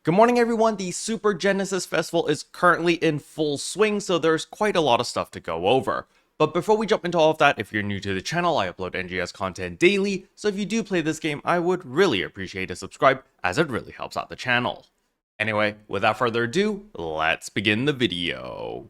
Good morning, everyone. The Super Genesis Festival is currently in full swing, so there's quite a lot of stuff to go over. But before we jump into all of that, if you're new to the channel, I upload NGS content daily, so if you do play this game, I would really appreciate a subscribe, as it really helps out the channel. Anyway, without further ado, let's begin the video.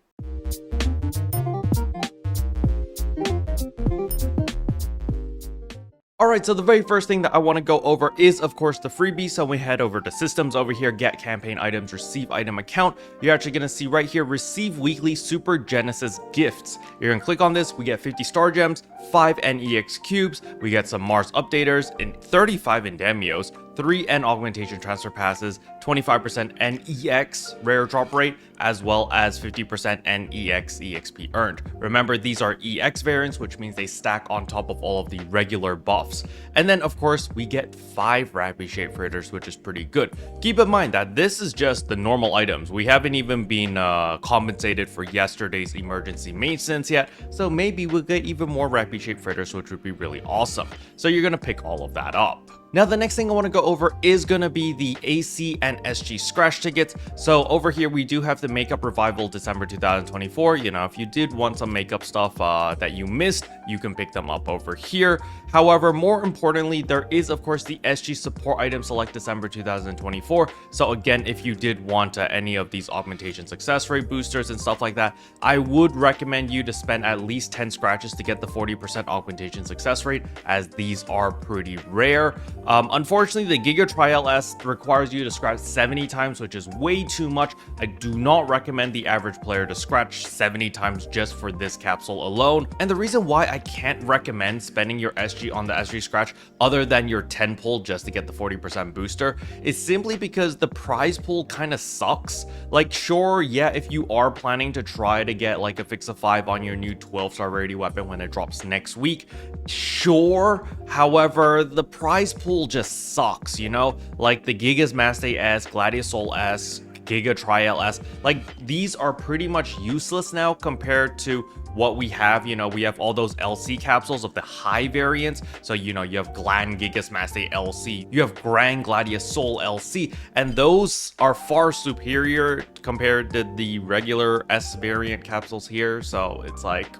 Alright, so the very first thing that I want to go over is, of course, the freebie. So we head over to systems over here, get campaign items, receive item account. You're actually going to see right here, receive weekly Super Genesis gifts. You're going to click on this, we get 50 star gems, 5 NEX cubes, we get some Mars updaters, and 35 Endemios, 3 N augmentation transfer passes, 25% NEX rare drop rate, as well as 50% NEX EXP earned. Remember, these are EX variants, which means they stack on top of all of the regular buffs. And then, of course, we get 5 Rapid Shape Fritters, which is pretty good. Keep in mind that this is just the normal items. We haven't even been compensated for yesterday's emergency maintenance yet, so maybe we'll get even more Rapid Shape Fritters, which would be really awesome. So you're going to pick all of that up. Now, the next thing I want to go over is going to be the AC and SG scratch tickets. So over here, we do have the Makeup Revival December 2024. You know, if you did want some makeup stuff that you missed, you can pick them up over here. However, more importantly, there is, of course, the SG support item select December 2024. So again, if you did want any of these augmentation success rate boosters and stuff like that, I would recommend you to spend at least 10 scratches to get the 40% augmentation success rate, as these are pretty rare. Unfortunately, the Giga Trial S requires you to scratch 70 times, which is way too much. I do not recommend the average player to scratch 70 times just for this capsule alone. And the reason why I can't recommend spending your SG on the SG scratch other than your 10 pull just to get the 40% booster is simply because the prize pool kind of sucks. Like, sure, yeah, if you are planning to try to get like a fix of 5 on your new 12-star rarity weapon when it drops next week, sure. However, the prize pool just sucks, you know? Like the Giga's Master S, Gladius Soul S, Giga Trial S, like these are pretty much useless now compared to what we have. You know, we have all those LC capsules of the high variants. So, you know, you have Glan Gigas Master LC, you have Grand Gladius Soul LC, and those are far superior compared to the regular S variant capsules here. So it's like,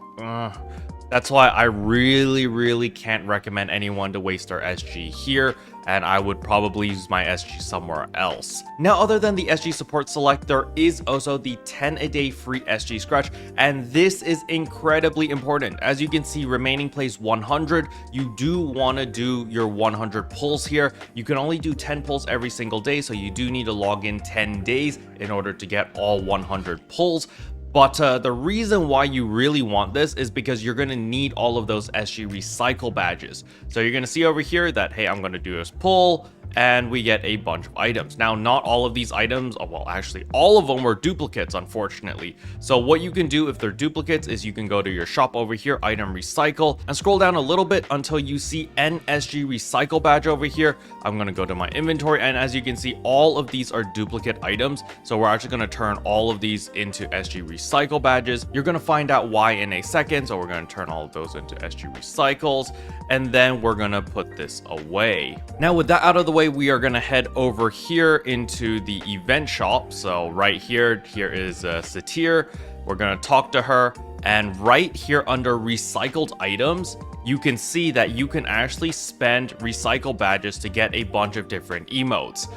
that's why I really can't recommend anyone to waste their SG here, and I would probably use my SG somewhere else. Now, other than the SG support select, there is also the 10 a day free SG scratch, and this is incredibly important. As you can see, remaining plays 100. You do want to do your 100 pulls here. You can only do 10 pulls every single day, so you do need to log in 10 days in order to get all 100 pulls. But the reason why you really want this is because you're going to need all of those SG recycle badges. So you're going to see over here that, hey, I'm going to do this pull, and we get a bunch of items. Now, not all of these items, well, actually, all of them were duplicates, unfortunately. So what you can do if they're duplicates is you can go to your shop over here, item recycle, and scroll down a little bit until you see NSG recycle badge over here. I'm going to go to my inventory, and as you can see, all of these are duplicate items. So we're actually going to turn all of these into SG recycle badges. You're going to find out why in a second. So we're going to turn all of those into SG recycles, and then we're going to put this away. Now, with that out of the way, we are going to head over here into the event shop. So right here is Satir. We're going to talk to her, and right here under recycled items, you can see that you can actually spend recycle badges to get a bunch of different emotes.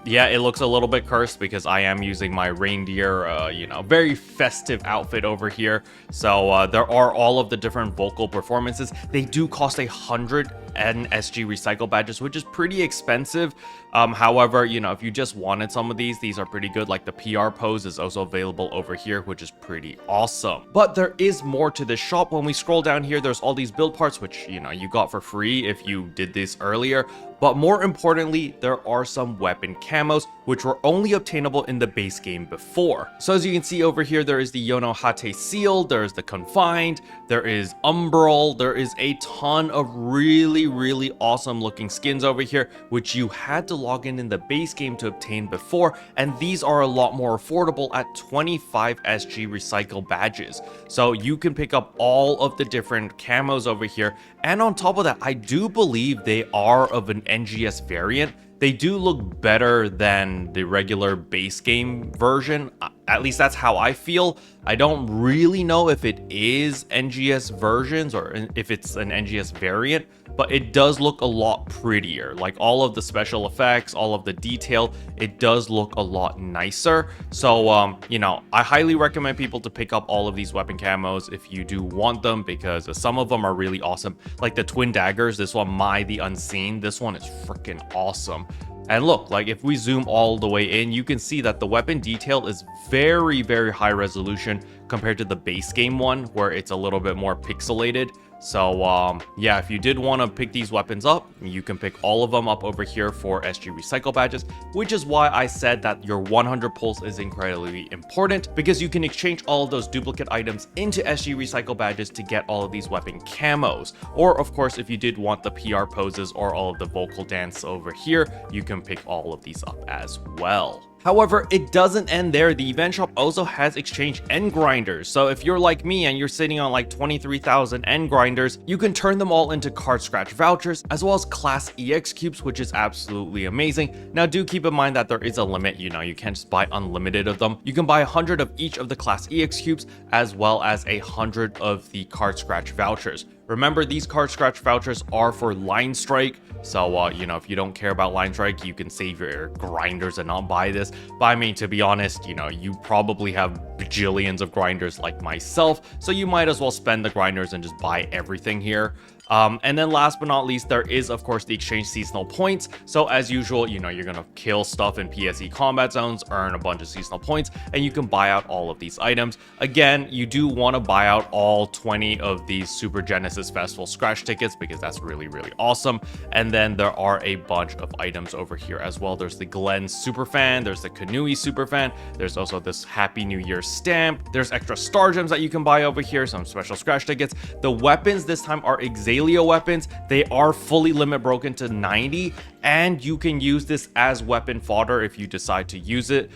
Yeah, it looks a little bit cursed because I am using my reindeer, you know, very festive outfit over here. So there are all of the different vocal performances. They do cost 100 NSG recycle badges, which is pretty expensive. However, you know, if you just wanted some of these are pretty good. Like the PR pose is also available over here, which is pretty awesome. But there is more to this shop. When we scroll down here, there's all these build parts, which, you know, you got for free if you did this earlier. But more importantly, there are some weapon camos, which were only obtainable in the base game before. So as you can see over here, there is the Yono Hate Seal, there's the Confined, there is Umbral, there is a ton of really awesome looking skins over here, which you had to log in the base game to obtain before, and these are a lot more affordable at 25 SG recycle badges. So you can pick up all of the different camos over here, and on top of that, I do believe they are of an NGS variant. they do look better than the regular base game version. At least that's how I feel. I don't really know if it is NGS versions or if it's an NGS variant, but it does look a lot prettier. Like all of the special effects, all of the detail, it does look a lot nicer. So, you know, I highly recommend people to pick up all of these weapon camos if you do want them, because some of them are really awesome. Like the twin daggers, this one, Mai the Unseen, this one is freaking awesome. And look, like if we zoom all the way in, you can see that the weapon detail is very, very high resolution compared to the base game one, where it's a little bit more pixelated. So yeah, if you did want to pick these weapons up, you can pick all of them up over here for SG recycle badges, which is why I said that your 100 pulse is incredibly important, because you can exchange all of those duplicate items into SG recycle badges to get all of these weapon camos. Or of course, if you did want the PR poses or all of the vocal dance over here, you can pick all of these up as well. However, it doesn't end there. The event shop also has exchange end grinders. So if you're like me and you're sitting on like 23,000 end grinders, you can turn them all into card scratch vouchers, as well as class EX cubes, which is absolutely amazing. Now do keep in mind that there is a limit, you know, you can't just buy unlimited of them. You can buy 100 of each of the class EX cubes, as well as 100 of the card scratch vouchers. Remember, these card scratch vouchers are for line strike, so you know, if you don't care about line strike, you can save your grinders and not buy this. But I mean, to be honest, you know, you probably have bajillions of grinders like myself, so you might as well spend the grinders and just buy everything here. And then last but not least, there is of course the exchange seasonal points. So as usual, you know, you're gonna kill stuff in PSE combat zones, earn a bunch of seasonal points, and you can buy out all of these items. Again, you do want to buy out all 20 of these Super Genesis Festival scratch tickets, because that's really, really awesome. And then there are a bunch of items over here as well. There's the Glenn Superfan, there's the Kanui Superfan, there's also this Happy New Year stamp, there's extra star gems that you can buy over here, some special scratch tickets. The weapons this time are Exalio weapons. They are fully limit broken to 90, and you can use this as weapon fodder if you decide to use it,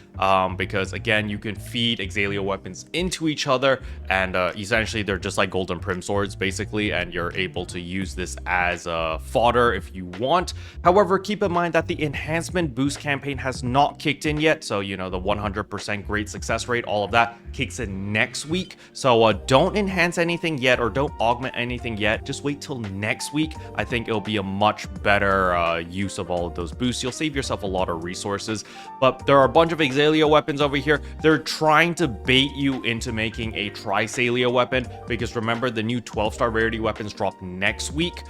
because again, you can feed Exalio weapons into each other, and essentially they're just like golden prim swords basically, and you're able to use this as fodder if you want. However, keep in mind that the enhancement boost campaign has not kicked in yet, so you know, the 100% great success rate, all of that kicks in next week. So don't enhance anything yet, or don't augment anything yet. Just wait till next week. I think it'll be a much better use of all of those boosts. You'll save yourself a lot of resources. But there are a bunch of Exalio weapons over here. They're trying to bait you into making a Trisalio weapon, because remember, the new 12-star rarity weapons drop next week.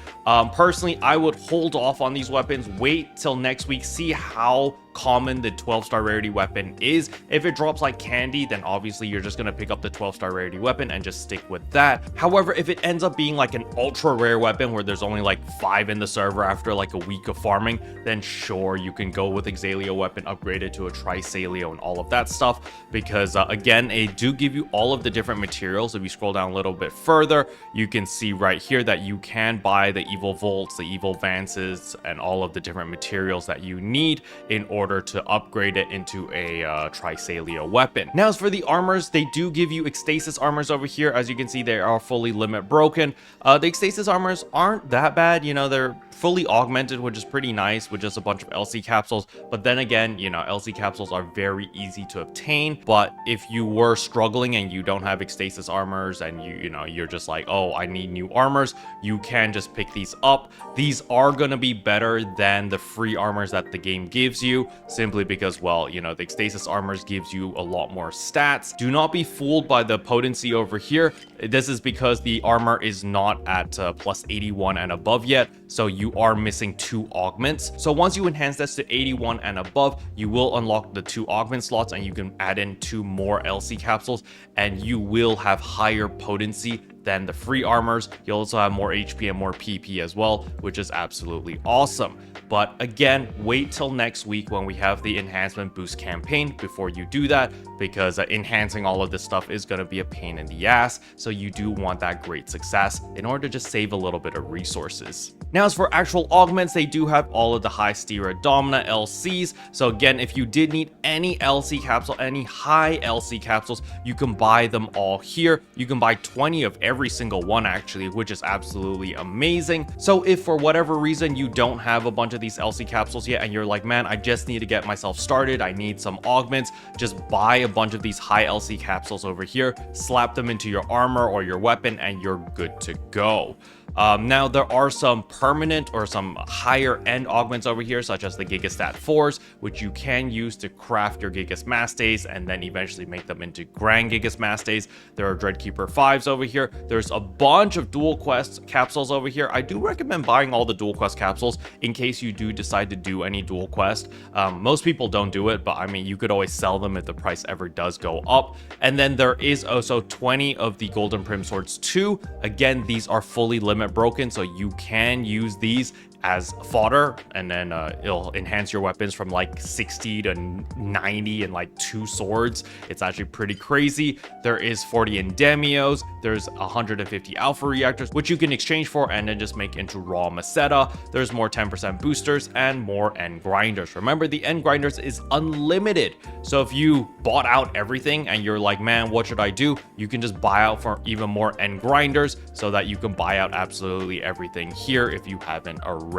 Personally, I would hold off on these weapons, wait till next week, see how common the 12-star rarity weapon is. If it drops like candy, then obviously you're just gonna pick up the 12-star rarity weapon and just stick with that. However, if it ends up being like an ultra rare weapon where there's only like 5 in the server after like a week of farming, then sure, you can go with Exalio weapon upgraded to a Trisalio and all of that stuff, because again, they do give you all of the different materials. If you scroll down a little bit further, you can see right here that you can buy the evil volts, the evil vances, and all of the different materials that you need in order to upgrade it into a Trisalio weapon. Now, as for the armors, they do give you Ecstasis armors over here. As you can see, they are fully limit broken. The Ecstasis armors aren't that bad, you know, they're fully augmented, which is pretty nice, with just a bunch of LC capsules. But then again, you know, LC capsules are very easy to obtain. But if you were struggling and you don't have Ecstasis armors, and you know, you're just like, oh, I need new armors, you can just pick these up. These are gonna be better than the free armors that the game gives you, simply because, well, you know, the Ecstasis armors gives you a lot more stats. Do not be fooled by the potency over here. This is because the armor is not at plus 81 and above yet, so you are missing 2 augments. So once you enhance this to 81 and above, you will unlock the 2 augment slots, and you can add in 2 more LC capsules, and you will have higher potency than the free armors. You'll also have more HP and more PP as well, which is absolutely awesome. But again, wait till next week when we have the enhancement boost campaign before you do that, because enhancing all of this stuff is going to be a pain in the ass. So you do want that great success in order to just save a little bit of resources. Now, as for actual augments, they do have all of the high Domina LCs. So again, if you did need any LC capsule, any high LC capsules, you can buy them all here. You can buy 20 of every single one actually, which is absolutely amazing. So if for whatever reason you don't have a bunch of these LC capsules yet and you're like, man, I just need to get myself started, I need some augments, just buy a bunch of these high LC capsules over here, slap them into your armor or your weapon, and you're good to go. Now, there are some permanent or some higher end augments over here, such as the Gigastat 4s, which you can use to craft your Gigas Mastays and then eventually make them into Grand Gigas Mastays. There are Dreadkeeper 5s over here. There's a bunch of Dual Quest capsules over here. I do recommend buying all the Dual Quest capsules in case you do decide to do any Dual Quest. Most people don't do it, but I mean, you could always sell them if the price ever does go up. And then there is also 20 of the Golden Prim Swords 2. Again, these are fully limit broken, so you can use these as fodder, and then it'll enhance your weapons from like 60 to 90 and like 2 swords. It's actually pretty crazy. There is 40 Endemios, there's 150 Alpha Reactors, which you can exchange for and then just make into raw Meseta. There's more 10% boosters and more end grinders. Remember, the end grinders is unlimited, so if you bought out everything and you're like, man, what should I do? You can just buy out for even more end grinders so that you can buy out absolutely everything here if you haven't already.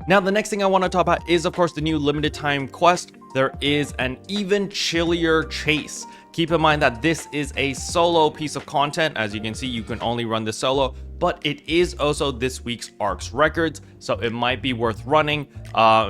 Now, the next thing I want to talk about is, of course, the new limited time quest. There is an even chillier chase. Keep in mind that this is a solo piece of content. As you can see, you can only run this solo, but it is also this week's ARCS records, so it might be worth running.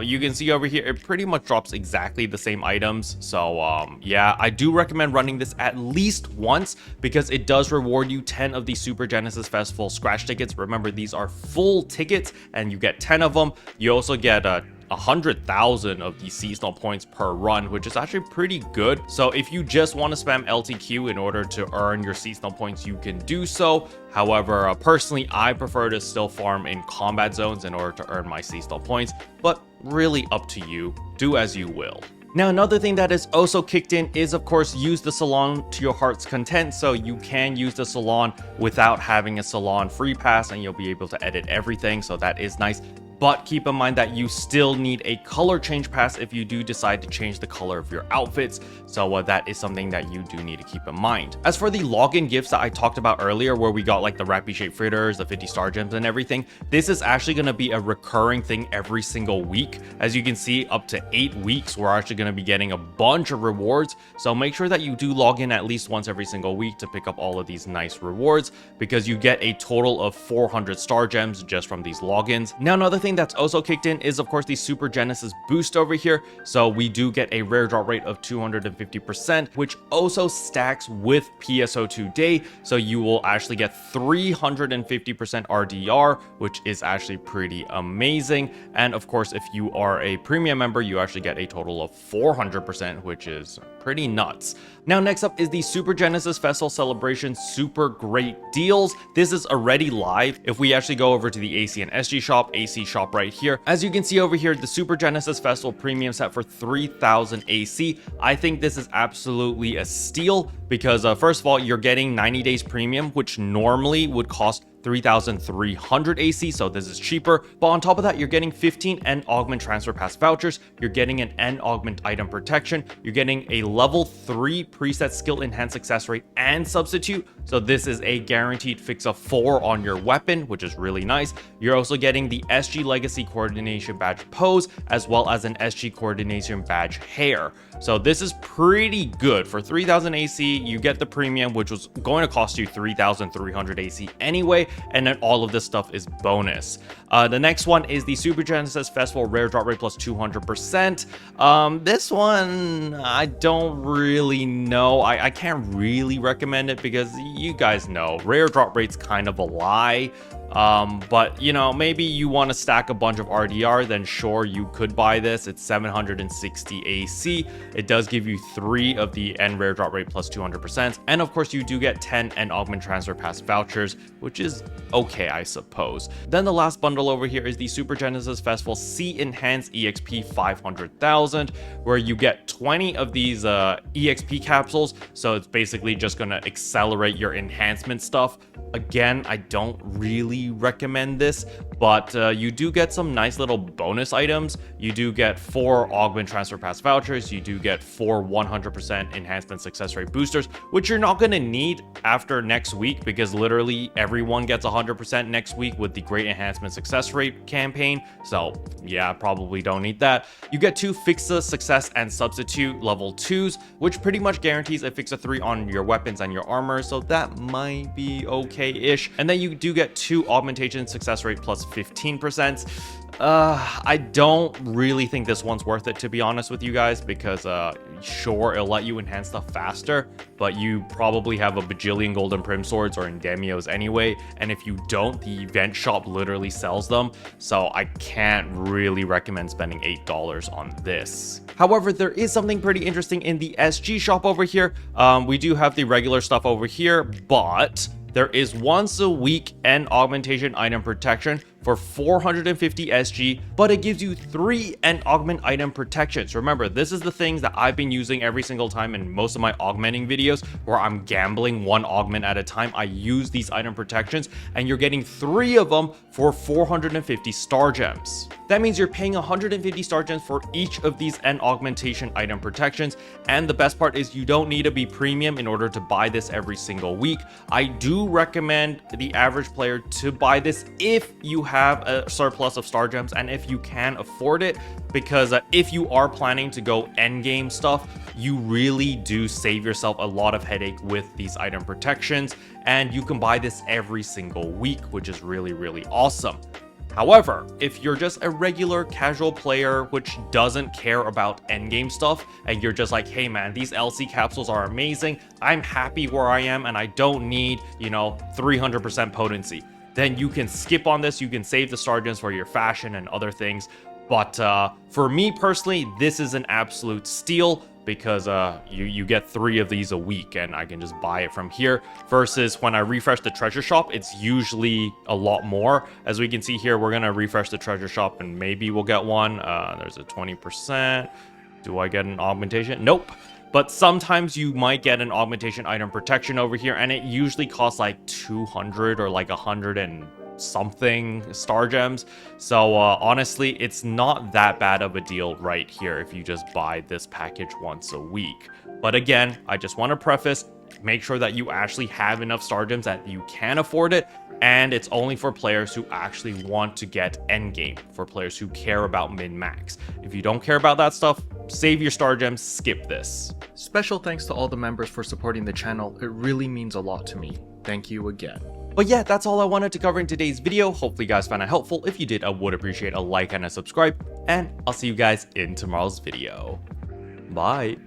You can see over here, it pretty much drops exactly the same items. So yeah, I do recommend running this at least once because it does reward you 10 of the Super Genesis Festival scratch tickets. Remember, these are full tickets and you get 10 of them. You also get 100,000 of these seasonal points per run, which is actually pretty good. So if you just want to spam LTQ in order to earn your seasonal points, you can do so. However, personally, I prefer to still farm in combat zones in order to earn my seasonal points, but really up to you. Do as you will. Now, another thing that is also kicked in is, of course, use the salon to your heart's content. So you can use the salon without having a salon free pass and you'll be able to edit everything. So that is nice. But keep in mind that you still need a color change pass if you do decide to change the color of your outfits. So that is something that you do need to keep in mind. As for the login gifts that I talked about earlier, where we got like the Rappy Shape Fritters, the 50 star gems and everything, this is actually going to be a recurring thing every single week. As you can see, up to 8 weeks, we're actually going to be getting a bunch of rewards. So make sure that you do log in at least once every single week to pick up all of these nice rewards, because you get a total of 400 star gems just from these logins. Now, another thing that's also kicked in is, of course, the Super Genesis boost over here. So we do get a rare drop rate of 250%, which also stacks with PSO2 day. So you will actually get 350% RDR, which is actually pretty amazing. And of course, if you are a premium member, you actually get a total of 400%, which is pretty nuts. Now, next up is the Super Genesis Festival Celebration Super Great Deals. This is already live. If we actually go over to the AC and SG shop, AC shop right here, as you can see over here, the Super Genesis Festival premium set for 3,000 AC. I think this is absolutely a steal because first of all, you're getting 90 days premium, which normally would cost 3,300 AC, so this is cheaper. But on top of that, you're getting 15 End Augment Transfer Pass vouchers, you're getting an End Augment item protection, you're getting a level 3 preset skill enhanced success rate and substitute, so this is a guaranteed fix of 4 on your weapon, which is really nice. You're also getting the SG Legacy Coordination Badge pose, as well as an SG Coordination Badge hair. So this is pretty good. For 3,000 AC, you get the premium, which was going to cost you 3,300 AC anyway, and then all of this stuff is bonus. The next one is the Super Genesis Festival Rare Drop Rate plus 200%. This one, I don't really know. I can't really recommend it because you guys know, rare drop rate's kind of a lie. But you know, maybe you want to stack a bunch of RDR, then sure, you could buy this. It's 760 AC. It does give you 3 of the End Rare Drop Rate plus 200%. And of course, you do get 10 End Augment Transfer Pass vouchers, which is okay, I suppose. Then the last bundle over here is the Super Genesis Festival C Enhanced EXP 500,000, where you get 20 of these EXP capsules. So it's basically just going to accelerate your enhancement stuff. Again, I don't really really recommend this, but you do get some nice little bonus items. You do get 4 augment transfer pass vouchers. You do get 4 100% enhancement success rate boosters, which you're not going to need after next week, because literally everyone gets 100% next week with the great enhancement success rate campaign. So yeah, probably don't need that. You get 2 Fixa success and substitute level 2s, which pretty much guarantees a Fixa 3 on your weapons and your armor, so that might be okay-ish. And then you do get 2 augmentation success rate plus 15%. I don't really think this one's worth it, to be honest with you guys, because sure, it'll let you enhance stuff faster, but you probably have a bajillion golden prim swords or endemios anyway, and if you don't, the event shop literally sells them, so I can't really recommend spending $8 on this. However, there is something pretty interesting in the SG shop over here. We do have the regular stuff over here, but there is once a week End augmentation item protection for 450 SG, but it gives you 3 End augment item protections. Remember, this is the things that I've been using every single time in most of my augmenting videos, where I'm gambling 1 augment at a time. I use these item protections, and you're getting 3 of them for 450 star gems. That means you're paying 150 star gems for each of these End augmentation item protections, and the best part is you don't need to be premium in order to buy this every single week. I do recommend the average player to buy this if you have a surplus of star gems and if you can afford it, because if you are planning to go end game stuff, you really do save yourself a lot of headache with these item protections, and you can buy this every single week, which is really awesome. However, if you're just a regular casual player which doesn't care about endgame stuff, and you're just like, hey man, these LC capsules are amazing, I'm happy where I am and I don't need, 300% potency, then you can skip on this. You can save the star gems for your fashion and other things. But for me personally, this is an absolute steal, because you get 3 of these a week and I can just buy it from here, versus when I refresh the treasure shop, it's usually a lot more. As we can see here, we're gonna refresh the treasure shop and maybe we'll get one. There's a 20%. Do I get an augmentation? Nope. But sometimes you might get an augmentation item protection over here, and it usually costs like 200 or like 100 and something star gems. So honestly, it's not that bad of a deal right here if you just buy this package once a week. But again, I just want to preface, make sure that you actually have enough star gems that you can afford it, and it's only for players who actually want to get endgame, for players who care about min-max. If you don't care about that stuff, save your star gems, skip this. Special thanks to all the members for supporting the channel. It really means a lot to me. Thank you again. But yeah, that's all I wanted to cover in today's video. Hopefully you guys found it helpful. If you did, I would appreciate a like and a subscribe, and I'll see you guys in tomorrow's video. Bye.